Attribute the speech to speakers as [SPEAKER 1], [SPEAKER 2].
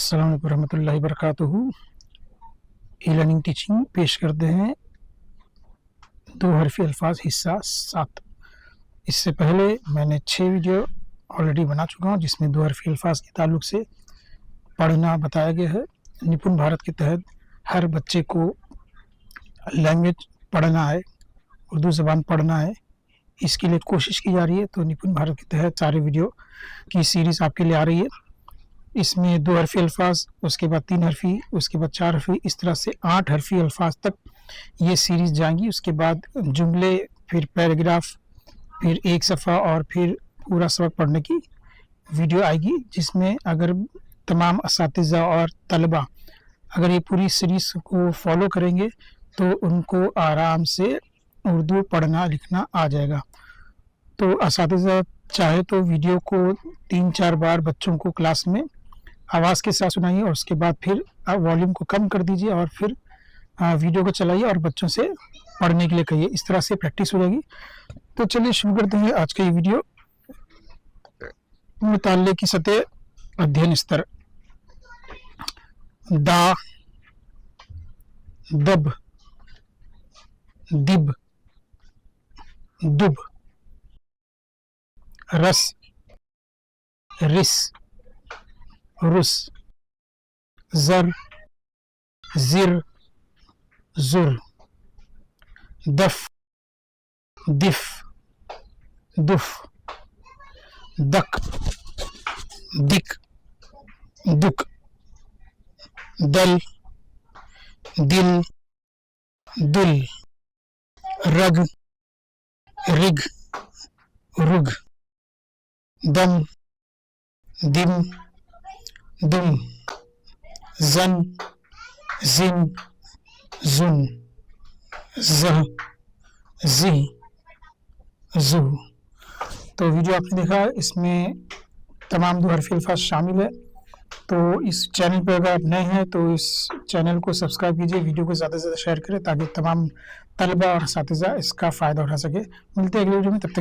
[SPEAKER 1] अस्सलाम वालेकुम रहमतुल्लाहि वबरकातुहू। ई लर्निंग टीचिंग पेश करते हैं दो हरफी अल्फाज हिस्सा 7। इससे पहले मैंने 6 वीडियो ऑलरेडी बना चुका हूँ जिसमें दो हरफी अल्फाज के ताल्लुक से पढ़ना बताया गया है। निपुण भारत के तहत हर बच्चे को लैंग्वेज पढ़ना है, उर्दू ज़बान पढ़ना है, इसके लिए कोशिश की जा रही है। तो निपुण भारत के तहत सारे वीडियो की सीरीज़ आपके लिए आ रही है। इसमें 2 हरफी अल्फाज, उसके बाद 3 हरफी, उसके बाद 4 हरफी, इस तरह से 8 हरफी अल्फाज तक ये सीरीज़ जाएंगी। उसके बाद जुमले, फिर पैराग्राफ, फिर एक सफ़ा और फिर पूरा सबक पढ़ने की वीडियो आएगी, जिसमें अगर तमाम असातिज़ा और तलबा अगर ये पूरी सीरीज़ को फॉलो करेंगे तो उनको आराम से उर्दू पढ़ना लिखना आ जाएगा। तो असातिज़ा चाहे तो वीडियो को 3-4 बार बच्चों को क्लास में आवाज़ के साथ सुनाइए और उसके बाद फिर वॉल्यूम को कम कर दीजिए और फिर वीडियो को चलाइए और बच्चों से पढ़ने के लिए कहिए। इस तरह से प्रैक्टिस हो जाएगी। तो चलिए शुरू करते हैं आज का ये वीडियो। मुताल्ले की सतह अध्ययन स्तर। दा, दब, दिब, दुब, रस, रिस, रुस, ज़र, ज़िर, ज़ुर, दफ, दिफ, दुफ, दक, दिक, दुक, दल, दिल, दुल, रग, रिग, रुग, दम, दिम, दुम, जन, जिन, जुन, ज़ह, ज़ी, ज़ू। तो वीडियो आपने देखा, इसमें तमाम 2 हरफी अल्फाज शामिल है। तो इस चैनल पर अगर आप नए हैं तो इस चैनल को सब्सक्राइब कीजिए, वीडियो को ज़्यादा से ज़्यादा शेयर करें ताकि तमाम तलबा और असातिज़ा इसका फ़ायदा उठा सके। मिलते हैं अगले वीडियो में, तब तक